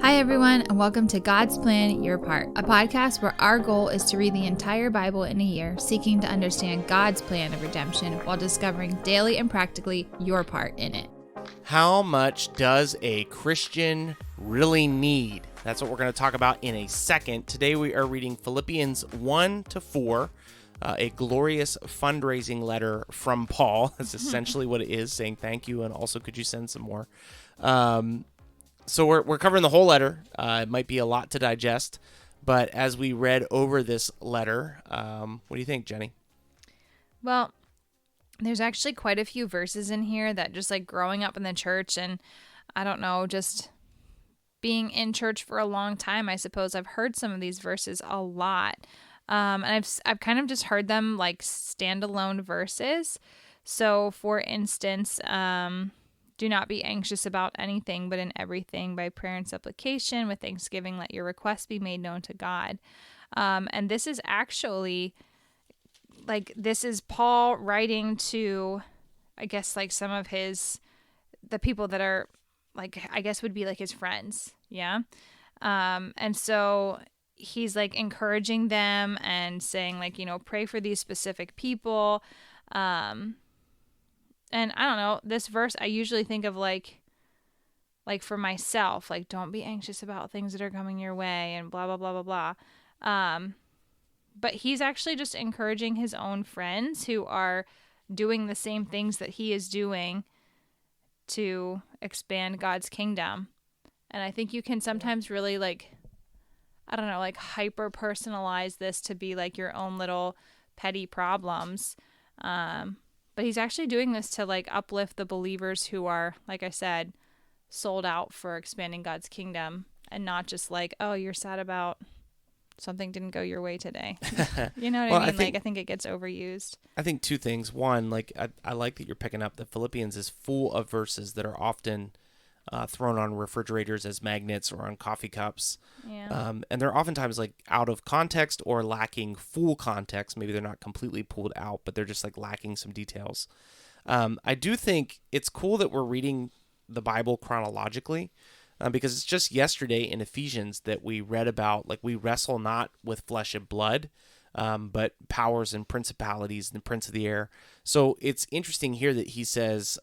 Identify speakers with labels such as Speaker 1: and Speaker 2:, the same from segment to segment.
Speaker 1: Hi, everyone, and welcome to God's Plan, Your Part, a podcast where our goal is to read the entire Bible in a year, seeking to understand God's plan of redemption while discovering daily and practically your part in it.
Speaker 2: How much does a Christian really need? That's what we're going to talk about in a second. Today we are reading Philippians 1-4, a glorious fundraising letter from Paul. That's essentially what it is, saying thank you, and also could you send some more? So we're covering the whole letter. It might be a lot to digest, but as we read over this letter, what do you think, Jenny?
Speaker 1: Well, there's actually quite a few verses in here that just like growing up in the church and I don't know, just being in church for a long time, I suppose I've heard some of these verses a lot. And I've kind of just heard them like standalone verses. So for instance, do not be anxious about anything, but in everything by prayer and supplication with thanksgiving, let your requests be made known to God. And this is actually this is Paul writing to, I guess, like some of the people that are like, I guess would be like his friends. Yeah. And so he's like encouraging them and saying like, pray for these specific people. And I don't know, this verse I usually think of like for myself, like don't be anxious about things that are coming your way and blah, blah, blah, blah, blah. But he's actually just encouraging his own friends who are doing the same things that he is doing to expand God's kingdom. And I think you can sometimes really hyper personalize this to be like your own little petty problems. But he's actually doing this to like uplift the believers who are, like I said, sold out for expanding God's kingdom and not just like, oh, you're sad about something didn't go your way today. You know what I mean? I think it gets overused. I
Speaker 2: think two things. One, I like that you're picking up that Philippians is full of verses that are often thrown on refrigerators as magnets or on coffee cups.
Speaker 1: Yeah.
Speaker 2: And they're oftentimes like out of context or lacking full context. Maybe they're not completely pulled out, but they're just like lacking some details. I do think it's cool that we're reading the Bible chronologically because it's just yesterday in Ephesians that we read about, like, we wrestle not with flesh and blood, but powers and principalities and the prince of the air. So it's interesting here that he says,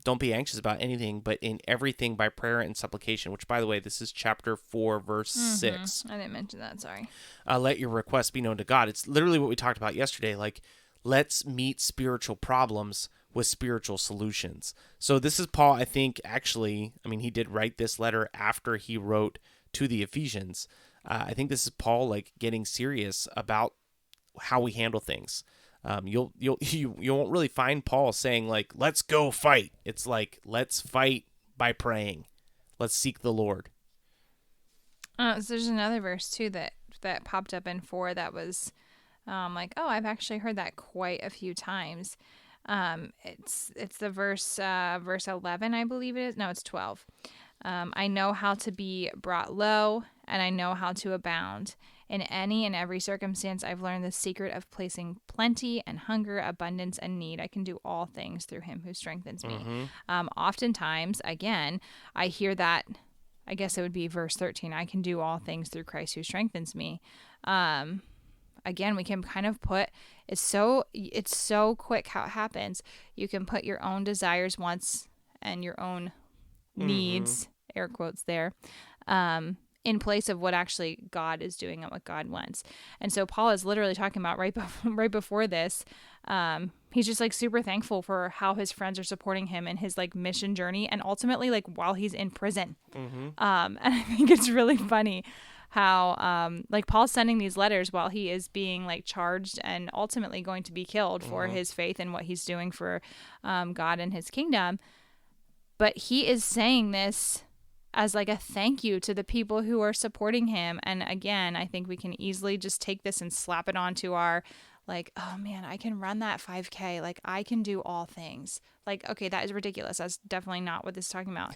Speaker 2: don't be anxious about anything, but in everything by prayer and supplication, which, by the way, this is chapter 4, verse 6.
Speaker 1: I didn't mention that, sorry.
Speaker 2: Let your requests be known to God. It's literally what we talked about yesterday, like, let's meet spiritual problems with spiritual solutions. So this is Paul, I think, actually, he did write this letter after he wrote to the Ephesians. I think this is Paul, like, getting serious about how we handle things. You won't really find Paul saying like, let's go fight. It's like, let's fight by praying. Let's seek the Lord.
Speaker 1: So there's another verse too that popped up in 4 that was I've actually heard that quite a few times. It's the verse 11, I believe it is. No, it's 12. I know how to be brought low, and I know how to abound. In any and every circumstance, I've learned the secret of placing plenty and hunger, abundance and need. I can do all things through him who strengthens me. Oftentimes, again, I hear that, I guess it would be verse 13, I can do all things through Christ who strengthens me. Again, we can kind of put, it's so quick how it happens. You can put your own desires, wants, and your own needs, air quotes there, in place of what actually God is doing and what God wants. And so Paul is literally talking about right before this. He's just like super thankful for how his friends are supporting him in his like mission journey, and ultimately like while he's in prison. And I think it's really funny how like Paul's sending these letters while he is being like charged and ultimately going to be killed for his faith and what he's doing for God and his kingdom. But he is saying this as like a thank you to the people who are supporting him. And again, I think we can easily just take this and slap it onto our like, oh man, I can run that 5K. Like I can do all things. Like, okay, that is ridiculous. That's definitely not what this is talking about.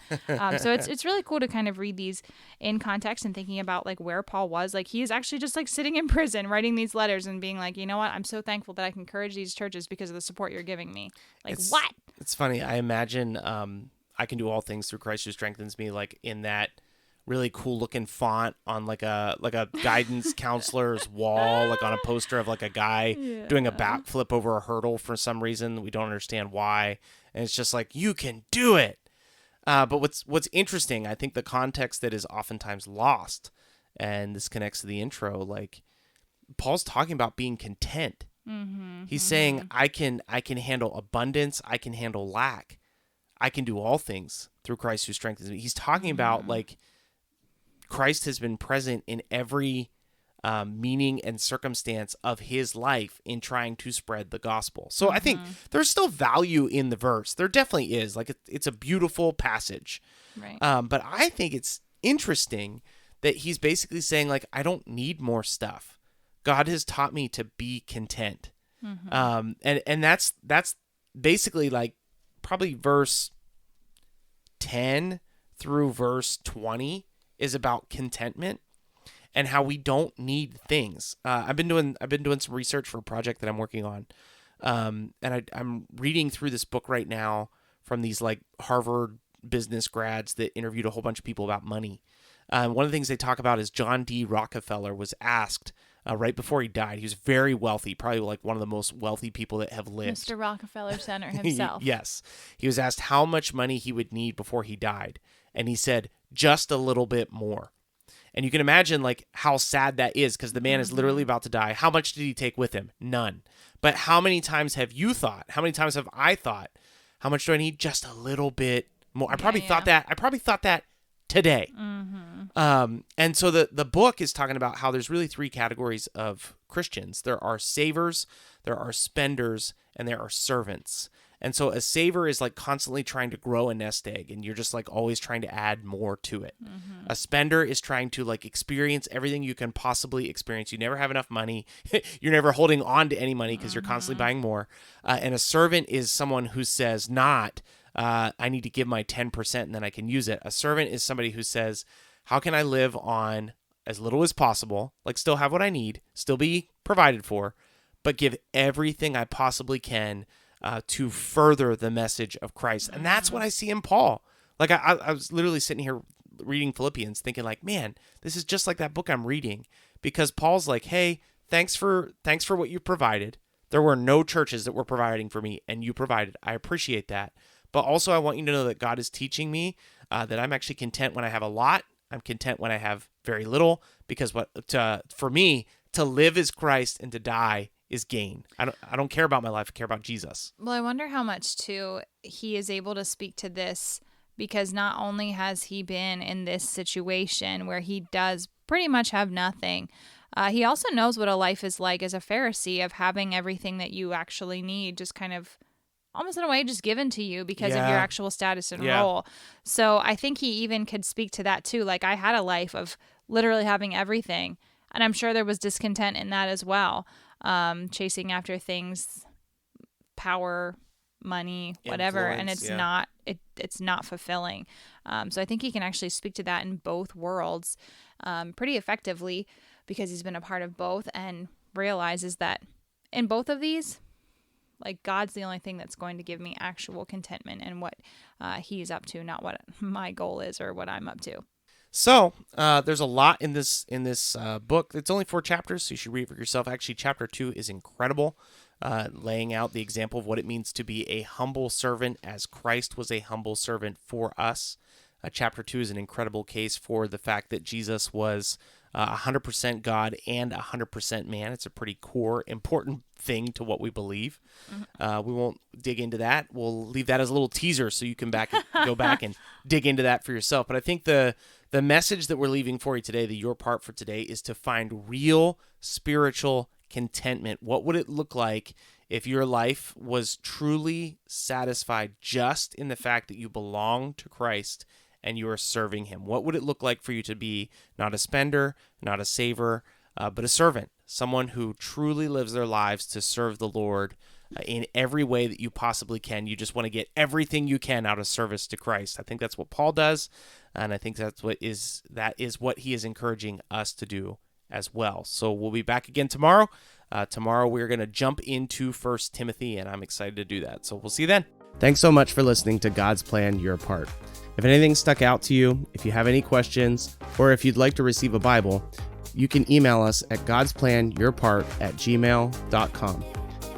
Speaker 1: So it's really cool to kind of read these in context and thinking about like where Paul was. Like he is actually just like sitting in prison writing these letters and being like, you know what? I'm so thankful that I can encourage these churches because of the support you're giving me. Like what?
Speaker 2: It's funny. I imagine I can do all things through Christ who strengthens me, like in that really cool looking font on like a guidance counselor's wall, like on a poster of like a guy doing a backflip over a hurdle for some reason. We don't understand why. And it's just like, you can do it. But what's interesting, I think the context that is oftentimes lost, and this connects to the intro, like Paul's talking about being content. He's saying, I can handle abundance. I can handle lack. I can do all things through Christ who strengthens me. He's talking about like Christ has been present in every meaning and circumstance of his life in trying to spread the gospel. So I think there's still value in the verse. There definitely is. Like it's a beautiful passage.
Speaker 1: Right.
Speaker 2: But I think it's interesting that he's basically saying like, I don't need more stuff. God has taught me to be content. And that's basically like probably verse 10 through verse 20 is about contentment and how we don't need things. I've been doing some research for a project that I'm working on. And I'm reading through this book right now from these like Harvard business grads that interviewed a whole bunch of people about money. One of the things they talk about is John D. Rockefeller was asked right before he died. He was very wealthy, probably like one of the most wealthy people that have lived.
Speaker 1: Mr. Rockefeller Center himself.
Speaker 2: Yes. He was asked how much money he would need before he died. And he said, just a little bit more. And you can imagine like how sad that is because the man is literally about to die. How much did he take with him? None. But how many times have you thought? How many times have I thought? How much do I need? Just a little bit more. I probably thought that today. And so the book is talking about how there's really three categories of Christians. There are savers, there are spenders, and there are servants. And so a saver is like constantly trying to grow a nest egg and you're just like always trying to add more to it. A spender is trying to like experience everything you can possibly experience. You never have enough money. You're never holding on to any money because you're constantly buying more. And a servant is someone who says not, I need to give my 10% and then I can use it. A servant is somebody who says, how can I live on as little as possible, like still have what I need, still be provided for, but give everything I possibly can to further the message of Christ. And that's what I see in Paul. Like I was literally sitting here reading Philippians thinking like, man, this is just like that book I'm reading because Paul's like, hey, thanks for what you provided. There were no churches that were providing for me and you provided. I appreciate that. But also I want you to know that God is teaching me that I'm actually content when I have a lot. I'm content when I have very little because for me to live is Christ and to die is gain. I don't care about my life. I care about Jesus.
Speaker 1: Well, I wonder how much too he is able to speak to this because not only has he been in this situation where he does pretty much have nothing, he also knows what a life is like as a Pharisee of having everything that you actually need just kind of almost in a way just given to you because of your actual status and role. So I think he even could speak to that too. Like I had a life of literally having everything and I'm sure there was discontent in that as well. Chasing after things, power, money, whatever, and it's not fulfilling. So I think he can actually speak to that in both worlds pretty effectively because he's been a part of both and realizes that in both of these, like God's the only thing that's going to give me actual contentment and what he's up to, not what my goal is or what I'm up to.
Speaker 2: So there's a lot in this book. It's only 4 chapters, so you should read it for yourself. Actually, chapter 2 is incredible, laying out the example of what it means to be a humble servant as Christ was a humble servant for us. Chapter 2 is an incredible case for the fact that Jesus was 100% God and 100% man. It's a pretty core, important thing to what we believe. We won't dig into that. We'll leave that as a little teaser so you can go back and dig into that for yourself. But I think the message that we're leaving for you today, your part for today, is to find real spiritual contentment. What would it look like if your life was truly satisfied just in the fact that you belong to Christ and you are serving him? What would it look like for you to be not a spender, not a saver, but a servant, someone who truly lives their lives to serve the Lord in every way that you possibly can? You just want to get everything you can out of service to Christ. I think that's what Paul does, and I think that is what he is encouraging us to do as well. So we'll be back again tomorrow. Tomorrow we're going to jump into 1 Timothy, and I'm excited to do that. So we'll see you then. Thanks so much for listening to God's Plan, Your Part. If anything stuck out to you, if you have any questions, or if you'd like to receive a Bible, you can email us at godsplанyourpart@gmail.com.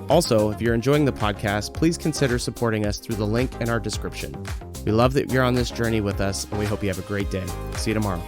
Speaker 2: Also, if you're enjoying the podcast, please consider supporting us through the link in our description. We love that you're on this journey with us, and we hope you have a great day. See you tomorrow.